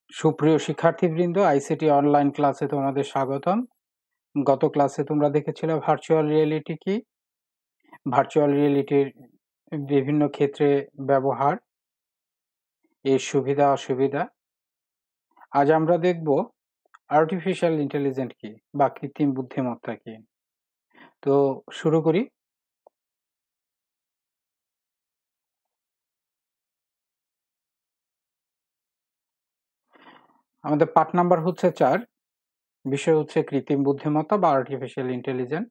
সুপ্রিয় শিক্ষার্থীবৃন্দ, ICT online ক্লাসে তোমাদের স্বাগতম। গত ক্লাসে তোমরা দেখেছিলে ভার্চুয়াল রিয়েলিটি কি, ভার্চুয়াল রিয়েলিটির বিভিন্ন ক্ষেত্রে ব্যবহার, এর সুবিধা অসুবিধা। আজ আমরা দেখব আর্টিফিশিয়াল ইন্টেলিজেন্স কি বা কৃত্রিম বুদ্ধিমত্তা কি। তো শুরু করি। আমাদের পার্ট নাম্বার হচ্ছে 4, বিষয় হচ্ছে কৃত্রিম বুদ্ধিমত্তা বা আর্টিফিশিয়াল ইন্টেলিজেন্স।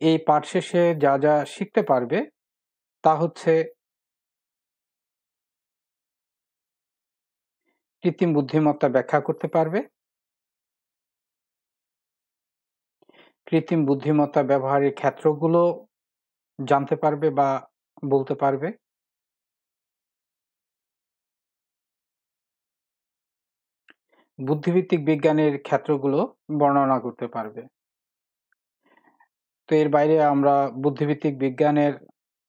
এই পাঠ শেষে যা যা শিখতে পারবে তা হচ্ছে কৃত্রিম বুদ্ধিমত্তা ব্যাখ্যা করতে পারবে, কৃত্রিম বুদ্ধিমত্তা ব্যবহারের ক্ষেত্রগুলো জানতে পারবে বা বলতে পারবে, বুদ্ধিভিত্তিক বিজ্ঞানের ক্ষেত্রগুলো বর্ণনা করতে পারবে। তো এর বাইরে আমরা বুদ্ধিভিত্তিক বিজ্ঞানের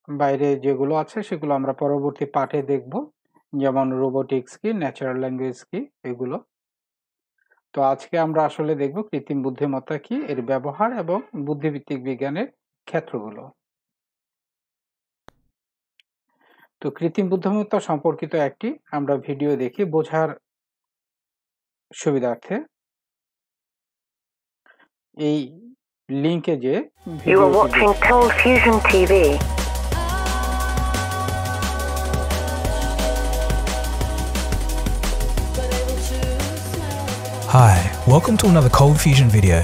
বাইরে যেগুলো আছে সেগুলো আমরা পরবর্তী পাঠে দেখব, যেমন রোবোটিক্স কি, ন্যাচারাল ল্যাঙ্গুয়েজ কি, এগুলো। তো আজকে আমরা আসলে দেখব কৃত্রিম বুদ্ধিমত্তা কি, এর ব্যবহার এবং বুদ্ধিভিত্তিক বিজ্ঞানের ক্ষেত্রগুলো। তো কৃত্রিম বুদ্ধিমত্তা সম্পর্কিত একটি আমরা ভিডিও দেখি বোঝার সুবিধার্থে। এই লিংকে যে You are watching Cold Fusion TV. Hi, welcome to another Cold Fusion video.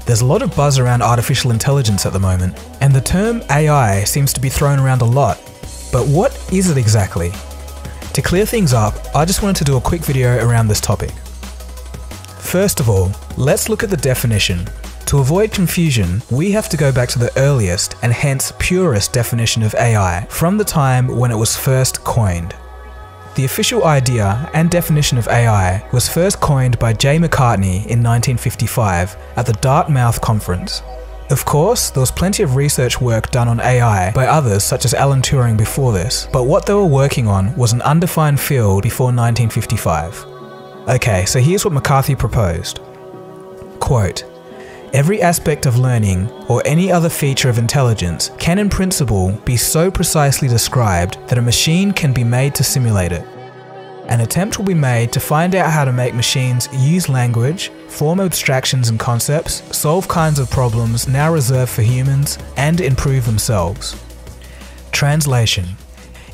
There's a lot of buzz around artificial intelligence at the moment, and the term AI seems to be thrown around a lot. But what is it exactly? To clear things up, I just wanted to do a quick video around this topic. First of all, let's look at the definition. To avoid confusion, we have to go back to the earliest and hence purest definition of AI from the time when it was first coined. The official idea and definition of AI was first coined by Jay McCartney in 1955 at the Dartmouth Conference. Of course, there was plenty of research work done on AI by others such as Alan Turing before this, but what they were working on was an undefined field before 1955. Okay, so here's what McCarthy proposed. Quote, "Every aspect of learning or any other feature of intelligence can in principle be so precisely described that a machine can be made to simulate it. An attempt will be made to find out how to make machines use language, form abstractions and concepts, solve kinds of problems now reserved for humans, and improve themselves." Translation.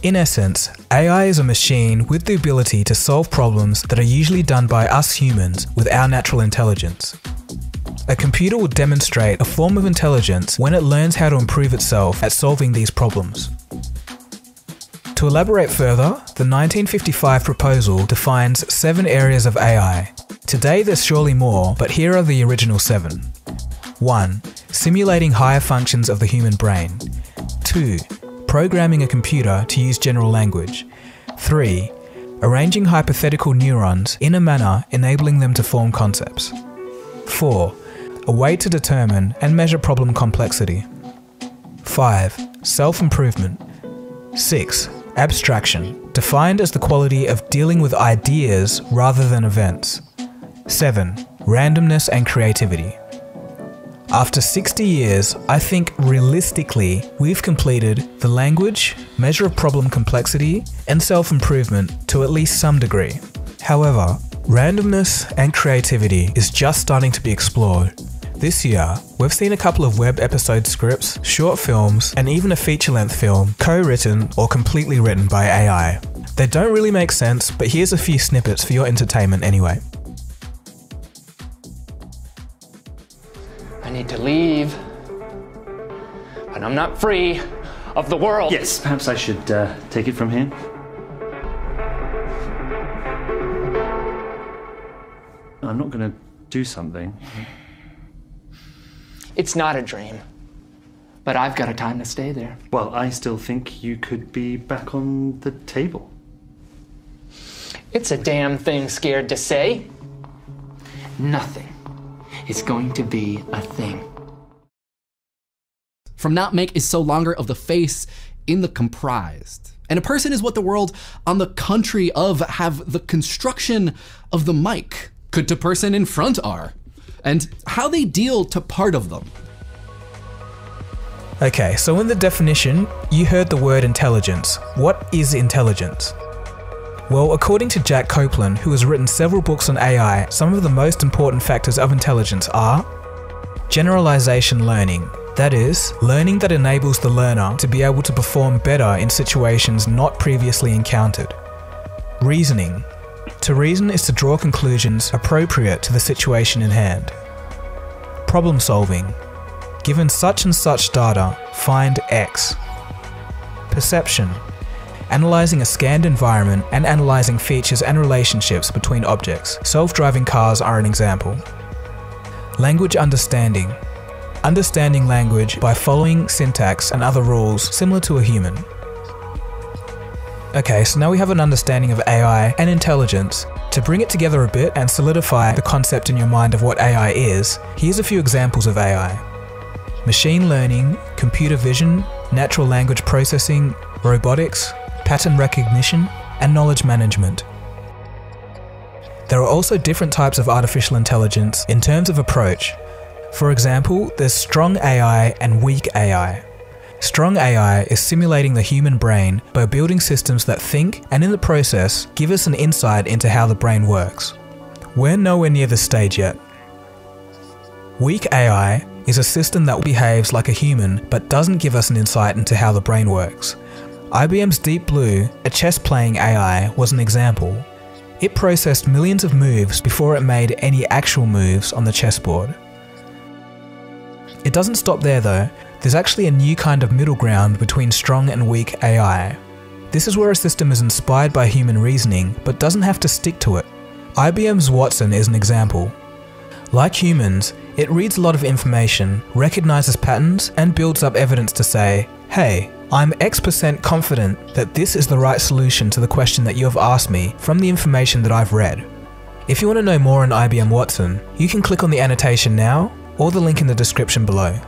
In essence, AI is a machine with the ability to solve problems that are usually done by us humans with our natural intelligence. A computer will demonstrate a form of intelligence when it learns how to improve itself at solving these problems. To elaborate further, the 1955 proposal defines 7 areas of AI. Today there's surely more, but here are the original 7. 1. Simulating higher functions of the human brain. 2. Programming a computer to use general language. 3. Arranging hypothetical neurons in a manner enabling them to form concepts. 4. A way to determine and measure problem complexity. 5. Self-improvement. 6. Abstraction, defined as the quality of dealing with ideas rather than events. 7. Randomness and creativity. After 60 years, I think realistically we've completed the language, measure of problem complexity, and self-improvement to at least some degree. However, randomness and creativity is just starting to be explored. This year, we've seen a couple of web episode scripts, short films, and even a feature-length film co-written or completely written by AI. They don't really make sense, but here's a few snippets for your entertainment anyway. I need to leave, but I'm not free of the world. Yes, perhaps I should take it from here. I'm not going to do something. It's not a dream, but I've got a time to stay there. Well, I still think you could be back on the table. It's a damn thing scared to say. Nothing is going to be a thing. From not make is so longer of the face in the comprised. And a person is what the world on the country of have the construction of the mic could to person in front are, and how they deal to part of them. Okay, so in the definition, you heard the word intelligence. What is intelligence? Well, according to Jack Copeland, who has written several books on AI, some of the most important factors of intelligence are generalization learning. That is, learning that enables the learner to be able to perform better in situations not previously encountered. Reasoning. To reason is to draw conclusions appropriate to the situation in hand. Problem solving. Given such and such data, find X. Perception. Analyzing a scanned environment and analyzing features and relationships between objects. Self-driving cars are an example. Language understanding. Understanding language by following syntax and other rules similar to a human. Okay, so now we have an understanding of AI and intelligence. To bring it together a bit and solidify the concept in your mind of what AI is, here's a few examples of AI. Machine learning, computer vision, natural language processing, robotics, pattern recognition, and knowledge management. There are also different types of artificial intelligence in terms of approach. For example, there's strong AI and weak AI. Strong AI is simulating the human brain by building systems that think and in the process give us an insight into how the brain works. We're nowhere near this stage yet. Weak AI is a system that behaves like a human but doesn't give us an insight into how the brain works. IBM's Deep Blue, a chess-playing AI, was an example. It processed millions of moves before it made any actual moves on the chessboard. It doesn't stop there though. There's actually a new kind of middle ground between strong and weak AI. This is where a system is inspired by human reasoning but doesn't have to stick to it. IBM's Watson is an example. Like humans, it reads a lot of information, recognizes patterns, and builds up evidence to say, hey, I'm X% confident that this is the right solution to the question that you have asked me from the information that I've read. If you want to know more on IBM Watson, you can click on the annotation now or the link in the description below.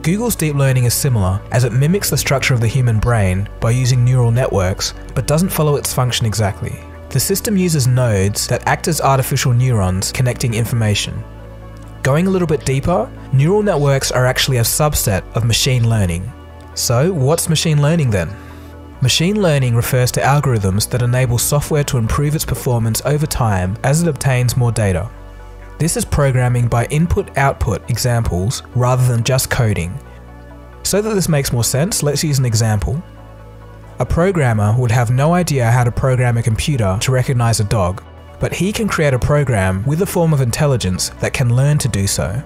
Google's deep learning is similar, as it mimics the structure of the human brain by using neural networks, but doesn't follow its function exactly. The system uses nodes that act as artificial neurons connecting information. Going a little bit deeper, neural networks are actually a subset of machine learning. So, what's machine learning then? Machine learning refers to algorithms that enable software to improve its performance over time as it obtains more data. This is programming by input-output examples rather than just coding. So that this makes more sense, let's use an example. A programmer would have no idea how to program a computer to recognize a dog, but he can create a program with a form of intelligence that can learn to do so.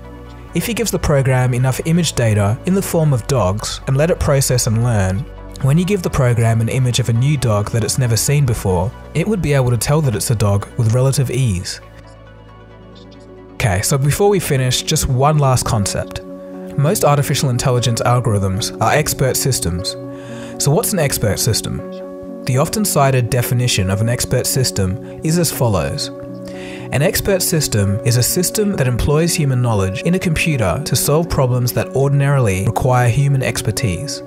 If he gives the program enough image data in the form of dogs and let it process and learn, when you give the program an image of a new dog that it's never seen before, it would be able to tell that it's a dog with relative ease. Okay, so before we finish, just one last concept. Most artificial intelligence algorithms are expert systems. So what's an expert system? The often cited definition of an expert system is as follows. An expert system is a system that employs human knowledge in a computer to solve problems that ordinarily require human expertise.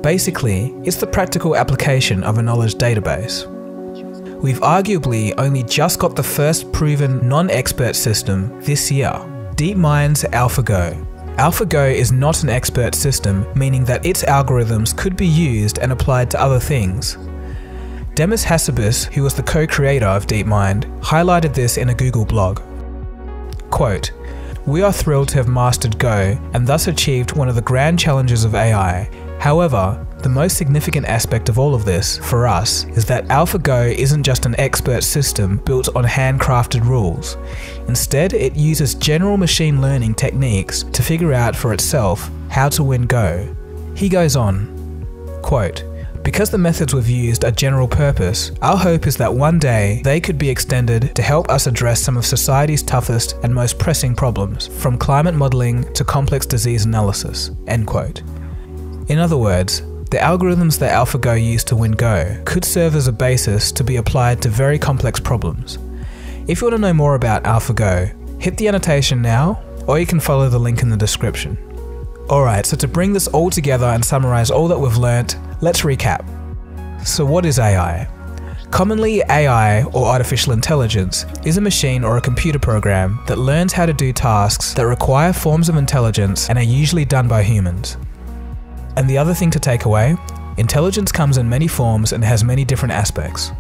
Basically, it's the practical application of a knowledge database. We've arguably only just got the first proven non-expert system this year, DeepMind's AlphaGo. AlphaGo is not an expert system, meaning that its algorithms could be used and applied to other things. Demis Hassabis, who was the co-creator of DeepMind, highlighted this in a Google blog. Quote, "We are thrilled to have mastered Go and thus achieved one of the grand challenges of AI. However, the most significant aspect of all of this, for us, is that AlphaGo isn't just an expert system built on handcrafted rules. Instead, it uses general machine learning techniques to figure out for itself how to win Go." He goes on, quote, "Because the methods we've used are general purpose, our hope is that one day they could be extended to help us address some of society's toughest and most pressing problems, from climate modeling to complex disease analysis." End quote. In other words, the algorithms that AlphaGo used to win Go could serve as a basis to be applied to very complex problems. If you want to know more about AlphaGo, hit the annotation now, or you can follow the link in the description. Alright, so to bring this all together and summarize all that we've learnt, let's recap. So what is AI? Commonly, AI, or artificial intelligence, is a machine or a computer program that learns how to do tasks that require forms of intelligence and are usually done by humans. And the other thing to take away, intelligence comes in many forms and has many different aspects.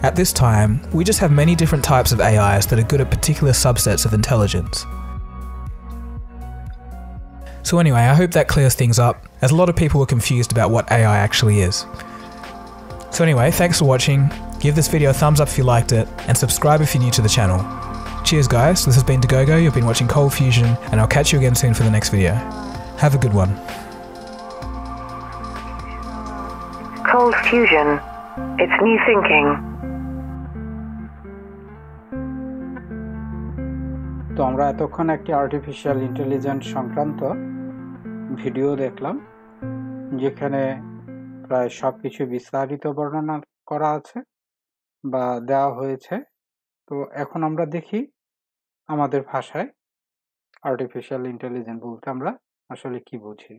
At this time, we just have many different types of AIs that are good at particular subsets of intelligence. So anyway, I hope that clears things up, as a lot of people were confused about what AI actually is. So anyway, thanks for watching, give this video a thumbs up if you liked it, and subscribe if you're new to the channel. Cheers guys, this has been Dagogo, you've been watching Cold Fusion, and I'll catch you again soon for the next video. Have a good one. Cold fusion. It's new thinking. তো আমরা এতক্ষণ একটি artificial intelligence সংক্রান্ত video দেখলাম, যেখানে প্রায় সবকিছু বিস্তারিত বর্ণনা করা আছে বা দেওয়া হয়েছে। তো এখন আমরা দেখি আমাদের ভাষায় আর্টিফিশিয়াল ইন্টেলিজেন্স বলতে আমরা আসলে কি বুঝি।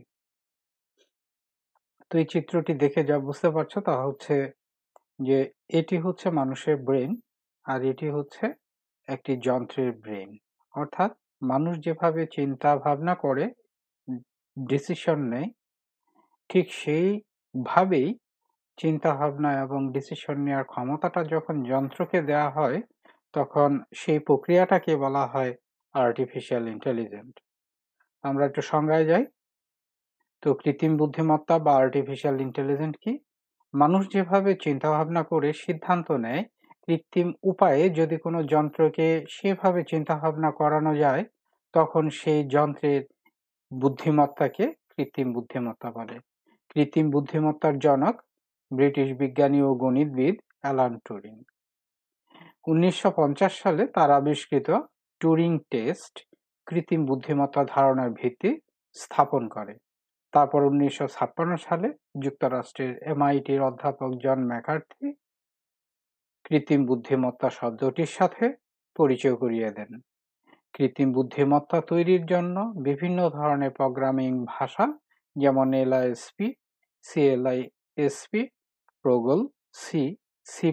তো এই চিত্রটি দেখে যা বুঝতে পারছো তা হচ্ছে যে এটি হচ্ছে মানুষের ব্রেন, আর এটি হচ্ছে একটি যন্ত্রের ব্রেন। অর্থাৎ মানুষ যেভাবে চিন্তা ভাবনা করে, ডিসিশন নেয়, ঠিক সেইভাবেই চিন্তা ভাবনা এবং ডিসিশন নেওয়ার ক্ষমতাটা যখন যন্ত্রকে দেওয়া হয়, তখন সেই প্রক্রিয়াটাকে বলা হয় আর্টিফিশিয়াল ইন্টেলিজেন্স। আমরা একটু সংজ্ঞায় যাই। তো কৃত্রিম বুদ্ধিমত্তা বা আর্টিফিশিয়াল ইন্টেলিজেন্স কি? মানুষ যেভাবে চিন্তা ভাবনা করে সিদ্ধান্ত নেয়, কৃত্রিম উপায়ে যদি কোনো যন্ত্রকে সেভাবে চিন্তা ভাবনা করানো যায়, তখন সেই যন্ত্রের বুদ্ধিমত্তাকে কৃত্রিম বুদ্ধিমত্তা বলে। কৃত্রিম বুদ্ধিমত্তার জনক ব্রিটিশ বিজ্ঞানী ও গণিতবিদ অ্যালান টুরিং। 1950 সালে তার আবিষ্কৃত টুরিং টেস্ট কৃত্রিম বুদ্ধিমত্তা ধারণার ভিত্তি স্থাপন করে। তারপর 1956 সালে যুক্তরাষ্ট্রের MITর অধ্যাপক জন ম্যাকার্থি কৃত্রিম বুদ্ধিমত্তা শব্দটির সাথে পরিচয় করিয়ে দেন। কৃত্রিম বুদ্ধিমত্তা তৈরির জন্য বিভিন্ন ধরনের প্রোগ্রামিং ভাষা যেমন LISP, CLISP, প্রোগল, সি, সি++,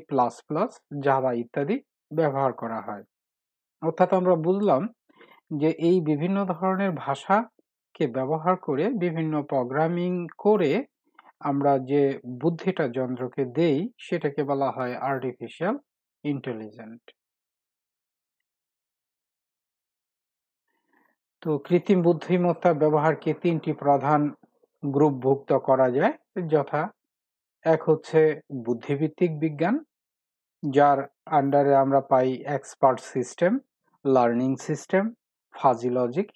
জাভা ইত্যাদি ব্যবহার করা হয়। অর্থাৎ আমরা বুঝলাম যে এই বিভিন্ন ধরনের ভাষাকে ব্যবহার করে বিভিন্ন প্রোগ্রামিং করে আমরা যে বুদ্ধিটা যন্ত্রকে দেই, সেটাকে বলা হয় আর্টিফিশিয়াল ইন্টেলিজেন্স। তো কৃত্রিম বুদ্ধিমত্তা ব্যবহারকে তিনটি প্রধান গ্রুপভুক্ত করা যায়, যথা এক হচ্ছে বুদ্ধিভিত্তিক বিজ্ঞান, যার আন্ডারে আমরা পাই expert system, learning system, fuzzy logic,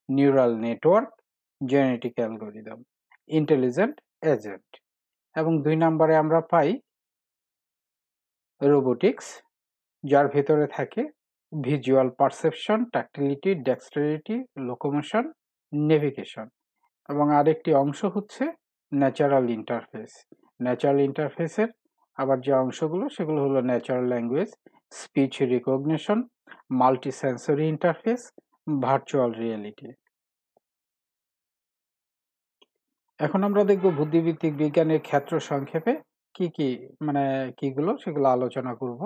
neural network, genetic algorithm, intelligent agent. এবং 2 নম্বরে আমরা পাই রোবোটিক্স, যার ভেতরে থাকে visual perception, tactility, dexterity, locomotion, navigation. এবং আরেকটি অংশ হচ্ছে ন্যাচারাল ইন্টারফেস। ন্যাচারাল ইন্টারফেসের আবার যে অংশগুলো, সেগুলো হলো natural language, speech recognition, multi sensory interface, virtual reality. এখন আমরা দেখব বুদ্ধিভিত্তিক বিজ্ঞানের ক্ষেত্র সংক্ষেপে কিগুলো সেগুলো আলোচনা করব।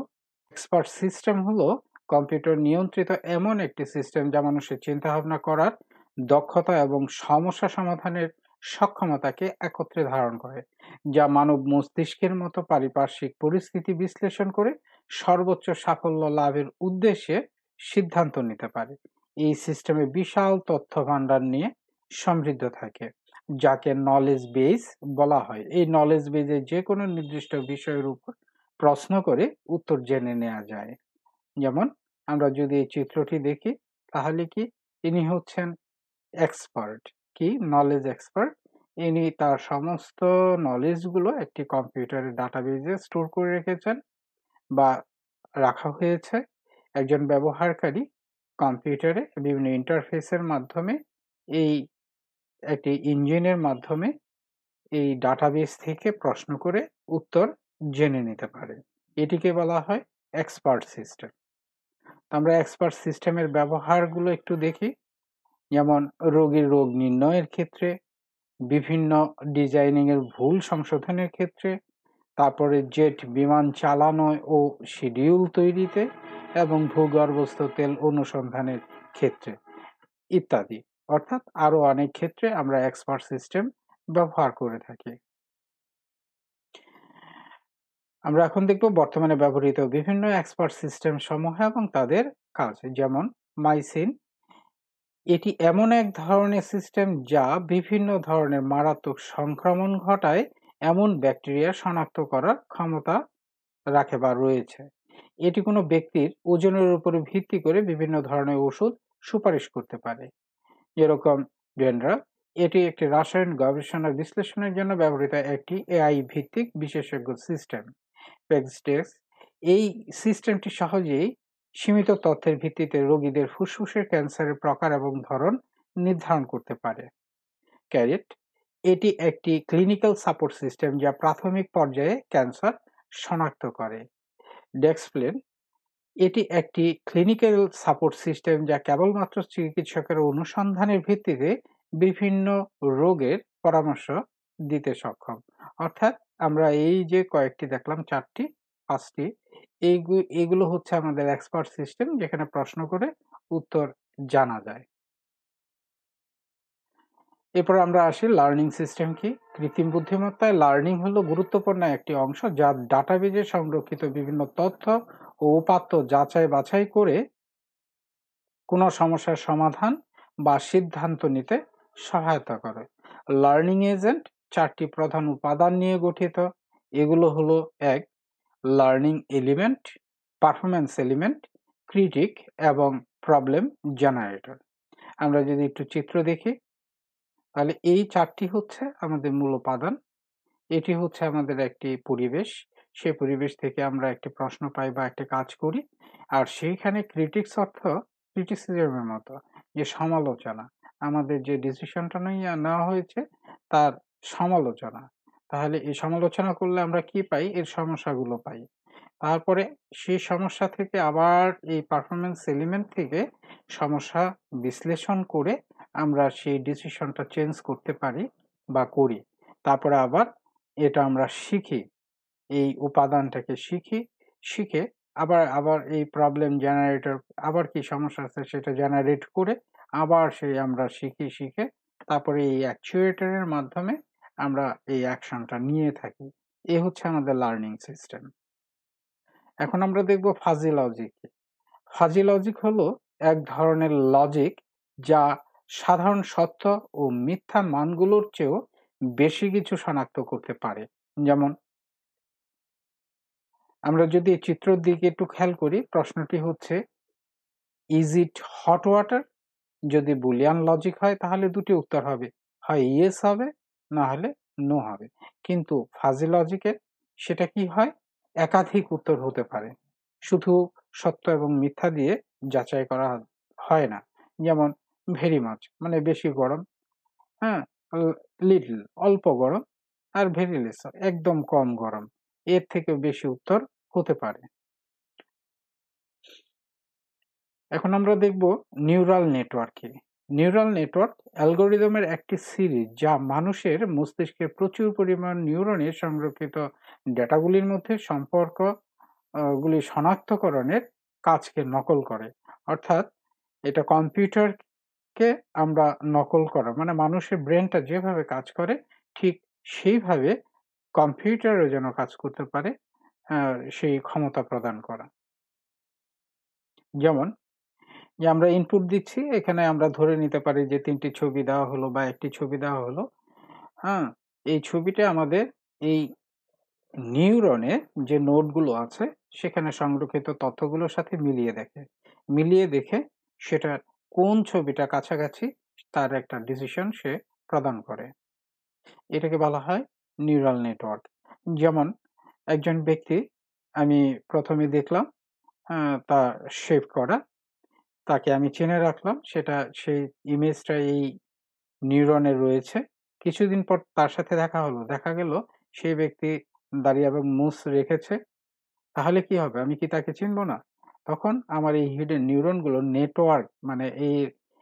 এক্সপার্ট সিস্টেম হলো কম্পিউটার নিয়ন্ত্রিত এমন একটি সিস্টেম যা মানুষের চিন্তা ভাবনা করার দক্ষতা এবং সমস্যা সমাধানের সক্ষমতাকে একত্রে ধারণ করে, যা মানব মস্তিষ্কের মতো পারিপার্শ্বিক পরিস্থিতি বিশ্লেষণ করে সর্বোচ্চ সাফল্য লাভের উদ্দেশ্যে সিদ্ধান্ত নিতে পারে। এই সিস্টেমে বিশাল তথ্য ভান্ডার নিয়ে সমৃদ্ধ থাকে, যাকে নলেজ বেস বলা হয়। এই নলেজ বেজে যে কোনো নির্দিষ্ট বিষয়ের উপর প্রশ্ন করে উত্তর জেনে নেওয়া যায়। যেমন আমরা যদি এই চিত্রটি দেখি, তাহলে কি ইনি হচ্ছেন এক্সপার্ট, কি নলেজ এক্সপার্ট। ইনি তার সমস্ত নলেজগুলো একটি কম্পিউটারের ডাটাবেজে স্টোর করে রেখেছেন বা রাখা হয়েছে। একজন ব্যবহারকারী কম্পিউটারে বিভিন্ন ইন্টারফেসের মাধ্যমে, এই একটি ইঞ্জিনের মাধ্যমে এই ডাটাবেস থেকে প্রশ্ন করে উত্তর জেনে নিতে পারে। এটিকে বলা হয় এক্সপার্ট সিস্টেম। আমরা এক্সপার্ট সিস্টেমের ব্যবহারগুলো একটু দেখি। যেমন রোগীর রোগ নির্ণয়ের ক্ষেত্রে, বিভিন্ন ডিজাইনিং এর ভুল সংশোধনের ক্ষেত্রে, তারপরে জেট বিমান চালানো ও শিডিউল তৈরিতে এবং ভূগর্ভস্থ তেল অনুসন্ধানের ক্ষেত্রে ইত্যাদি। অর্থাৎ আরো অনেক ক্ষেত্রে আমরা এক্সপার্ট সিস্টেম ব্যবহার করে থাকি। আমরা এখন দেখব বর্তমানে ব্যবহৃত বিভিন্ন এক্সপার্ট সিস্টেম সমূহ এবং তাদের কাজ। যেমন মাইসিন, এটি এমন এক ধরনের সিস্টেম যা বিভিন্ন ধরনের মারাত্মক সংক্রমণ ঘটায় এমন ব্যাকটেরিয়া শনাক্ত করার ক্ষমতা রাখে বা রয়েছে। এটি কোনো ব্যক্তির ওজনের উপর ভিত্তি করে বিভিন্ন ধরনের ওষুধ সুপারিশ করতে পারে। যেরকম ডেন্ড্রা, এটি একটি রাসায়নিক গবেষণা বিশ্লেষণের জন্য ব্যবহৃত একটি এআই ভিত্তিক বিশেষজ্ঞ সিস্টেম। পেগস্টেক্স, এই সিস্টেমটি সহজেই সীমিত তথ্যের ভিত্তিতে রোগীদের ফুসফুসের ক্যান্সারের প্রকার এবং ধরন নির্ধারণ করতে পারে। ক্যারেট, এটি একটি ক্লিনিক্যাল সাপোর্ট সিস্টেম যা প্রাথমিক পর্যায়ে ক্যান্সার শনাক্ত করে। ডেক্সপ্লেন, এটি একটি ক্লিনিক্যাল সাপোর্ট সিস্টেম যা কেবলমাত্র চিকিৎসকের অনুসন্ধানের ভিত্তিতে বিভিন্ন রোগের পরামর্শ দিতে সক্ষম। অর্থাৎ আমরা এই যে কয়েকটি দেখলাম, 4টি 5টি, এইগুলো হচ্ছে আমাদের এক্সপার্ট সিস্টেম, যেখানে প্রশ্ন করে উত্তর জানা যায়। এরপর আমরা আসি লার্নিং সিস্টেম কি। কৃত্রিম বুদ্ধিমত্তায় লার্নিং হলো গুরুত্বপূর্ণ একটি অংশ যা ডাটাবেজে সংরক্ষিত বিভিন্ন তথ্য ও উপাত্ত যাচাই বাছাই করে কোনো সমস্যার সমাধান বা সিদ্ধান্ত নিতে সহায়তা করে। লার্নিং এজেন্ট 4টি প্রধান উপাদান নিয়ে গঠিত। এগুলো হলো: 1. Learning element, performance element, critic এবং প্রবলেম জেনারেটর। আমরা যদি একটু চিত্র দেখি, তাহলে এই 4টি হচ্ছে আমাদের মূল উপাদান। এটি হচ্ছে আমাদের একটি পরিবেশ, সেই পরিবেশ থেকে আমরা একটি প্রশ্ন পাই বা একটি কাজ করি। আর সেইখানে ক্রিটিক্স অর্থ ক্রিটিসিজমের মতো, যে সমালোচনা, আমাদের যে ডিসিশনটা নেওয়া হয়েছে তার সমালোচনা। তাহলে এই সমালোচনা করলে আমরা কি পাই? এর সমস্যাগুলো পাই। তারপরে সেই সমস্যা থেকে আবার এই পারফরম্যান্স এলিমেন্ট থেকে সমস্যা বিশ্লেষণ করে আমরা সেই ডিসিশনটা চেঞ্জ করতে পারি বা করি। তারপরে আবার এটা আমরা শিখি, এই উপাদানটাকে শিখে আবার এই প্রবলেম জেনারেটর, আবার কি সমস্যা আছে সেটা জেনারেট করে আবার সেই আমরা শিখে তারপরে এই অ্যাকচুয়েটরের মাধ্যমে আমরা এই অ্যাকশনটা নিয়ে থাকি। এই হচ্ছে আমাদের লার্নিং সিস্টেম। এখন আমরা দেখব ফাজি লজিক। ফাজি লজিক হলো এক ধরনের লজিক যা সাধারণ সত্য ও মিথ্যা মানগুলোর চেয়েও বেশি কিছু শনাক্ত করতে পারে। যেমন আমরা যদি এই চিত্রের দিকে একটু খেয়াল করি, প্রশ্নটি হচ্ছে ইজ ইট হট ওয়াটার। যদি বুলিয়ান লজিক হয় তাহলে দুটি উত্তর হবে, হয় ইয়েস হবে না হলে নো হবে। কিন্তু ফাজি লজিকের সেটা কি হয়, একাধিক উত্তর হতে পারে, শুধু সত্য এবং মিথ্যা দিয়ে যাচাই করা হয় না। যেমন ভেরি মাচ মানে বেশি গরম, হ্যাঁ, লিটল অল্প গরম, আর ভেরি লেস একদম কম গরম, এর থেকে বেশি উত্তর হতে পারে। এখন আমরা দেখব নিউরাল নেটওয়ার্কে। নিউরাল নেটওয়ার্ক অ্যালগোরিদমের একটি সিরিজ যা মানুষের মস্তিষ্কে প্রচুর পরিমাণ নিউরনের সংরক্ষিত ডেটাগুলির মধ্যে সম্পর্ক গুলি শনাক্তকরণের কাজকে নকল করে। অর্থাৎ এটা কম্পিউটারকে আমরা নকল করা, মানে মানুষের ব্রেনটা যেভাবে কাজ করে ঠিক সেইভাবে কম্পিউটারও যেন কাজ করতে পারে, সেই ক্ষমতা প্রদান করা। যেমন যে আমরা ইনপুট দিচ্ছি, এখানে আমরা ধরে নিতে পারি যে 3টি ছবি দেওয়া হলো বা একটি ছবি দেওয়া হলো। হ্যাঁ, এই ছবিটা আমাদের এই নিউরনে যে নোডগুলো আছে সেখানে সংরক্ষিত তথ্যগুলোর সাথে মিলিয়ে দেখে সেটা কোন ছবিটা কাছাকাছি তার একটা ডিসিশন সে প্রদান করে। এটাকে বলা হয় নিউরাল নেটওয়ার্ক। যেমন একজন ব্যক্তি আমি প্রথমে দেখলাম, তা শেভ করা, তাকে আমি চিনে রাখলাম, সেটা সেই ইমেজটা এই নিউরনে রয়েছে। কিছুদিন পর তার সাথে দেখা গেল সেই ব্যক্তি দাড়ি এবং মুছ রেখেছে। তাহলে কি হবে? আমি কি তাকে চিনব না? তখন আমার এই হিডেন নিউরনগুলো নেটওয়ার্ক, মানে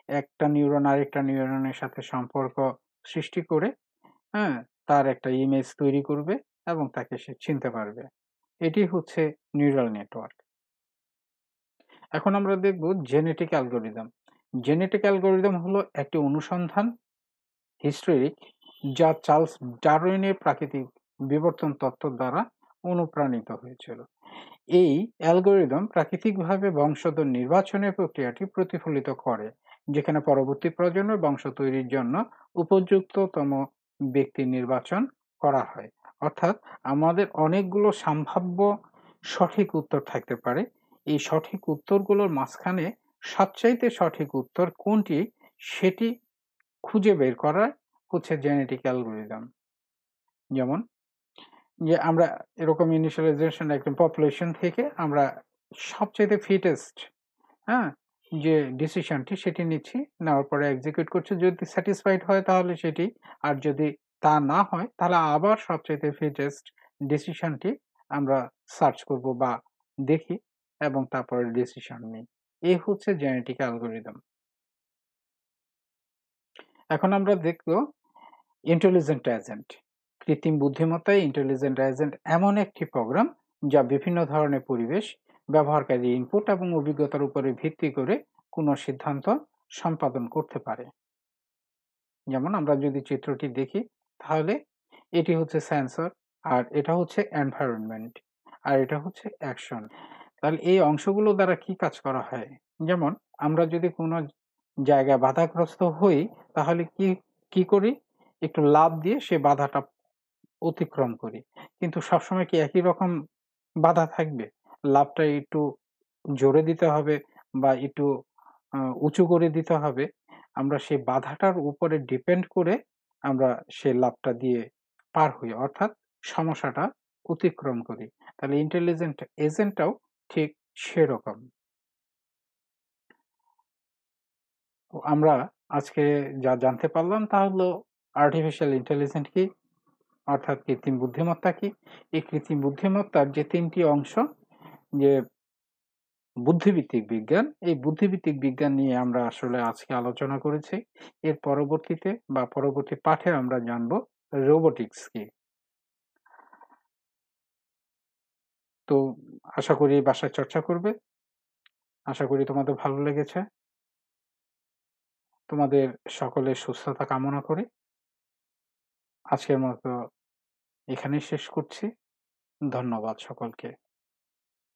একটা নিউরন আরেকটা নিউরনের সাথে সম্পর্ক সৃষ্টি করে, হ্যাঁ, তার একটা ইমেজ তৈরি করবে এবং তাকে সে চিনতে পারবে। এটি হচ্ছে নিউরাল নেটওয়ার্ক। এখন আমরা দেখব জেনেটিক অ্যালগরিদম। জেনেটিক অ্যালগরিদম হলো একটি অনুসন্ধান হিস্টোরিক যা চার্লস ডারউইনের প্রাকৃতিক বিবর্তন তত্ত্ব দ্বারা অনুপ্রাণিত হয়েছিল। এই অ্যালগরিদম প্রাকৃতিকভাবে বংশধর নির্বাচনের প্রক্রিয়াটি প্রতিফলিত করে, যেখানে পরবর্তী প্রজন্মের বংশ তৈরির জন্য উপযুক্ততম ব্যক্তি নির্বাচন করা হয়। অর্থাৎ আমাদের অনেকগুলো সম্ভাব্য সঠিক উত্তর থাকতে পারে। এই সঠিক উত্তরগুলোর মাঝখানে সবচাইতে সঠিক উত্তর কোনটি সেটি খুঁজে বের করা হচ্ছে জেনেটিক অ্যালগরিদম। যেমন যে আমরা এরকম ইনিশিয়ালাইজেশন একটা পপুলেশন থেকে আমরা সবচাইতে ফিটেস্ট, হ্যাঁ, যে ডিসিশনটি সেটি নিচ্ছি, নেওয়ার পরে এক্সিকিউট করছি। যদি স্যাটিসফাইড হয় তাহলে সেটি, আর যদি তা না হয় তাহলে আবার সবচাইতে ফিটেস্ট ডিসিশনটি আমরা সার্চ করব বা দেখি এবং তারপরে ডিসিশন নিই। এই হচ্ছে জেনেটিক অ্যালগরিদম। এখন আমরা দেখব ইন্টেলিজেন্ট এজেন্ট। কৃত্রিম বুদ্ধিমত্তায় ইন্টেলিজেন্ট এজেন্ট এমন একটি প্রোগ্রাম যা বিভিন্ন ধরনের পরিবেশ, ব্যবহারকারী ইনপুট এবং অভিজ্ঞতার উপরে ভিত্তি করে কোনো সিদ্ধান্ত সম্পাদন করতে পারে। যেমন আমরা যদি চিত্রটি দেখি তাহলে এটি হচ্ছে সেন্সর, আর এটা হচ্ছে এনভায়রনমেন্ট, আর এটা হচ্ছে অ্যাকশন। তাহলে এই অংশগুলো দ্বারা কি কাজ করা হয়? যেমন আমরা যদি কোনো জায়গায় বাধাগ্রস্ত হই তাহলে কি করি? একটু লাফ দিয়ে সে বাধাটা অতিক্রম করি। কিন্তু সবসময় কি একই রকম বাধা থাকবে? লাফটা একটু জোরে দিতে হবে বা একটু উঁচু করে দিতে হবে। আমরা সেই বাধাটার উপরে ডিপেন্ড করে আমরা সেই লাফটা দিয়ে পার হই, অর্থাৎ সমস্যাটা অতিক্রম করি। তাহলে ইন্টেলিজেন্ট এজেন্টটাও ঠিক সেরকম। আমরা আজকে যা জানতে পারলাম তা হলো আর্টিফিশিয়াল ইন্টেলিজেন্স কি, অর্থাৎ কৃত্রিম বুদ্ধিমত্তা কি। এই কৃত্রিম বুদ্ধিমত্তার যে ৩টি অংশ, যে বুদ্ধিভিত্তিক বিজ্ঞান, এই বুদ্ধিভিত্তিক বিজ্ঞান নিয়ে আমরা আসলে আজকে আলোচনা করেছি। এর পরবর্তীতে বা পরবর্তী পাঠে আমরা জানব রোবোটিক্স কি। তো আশা করি বাসায় চর্চা করবে। আশা করি তোমাদের ভালো লেগেছে। তোমাদের সকলের সুস্থতা কামনা করে আজকের মতো এখানেই শেষ করছি। ধন্যবাদ সকলকে।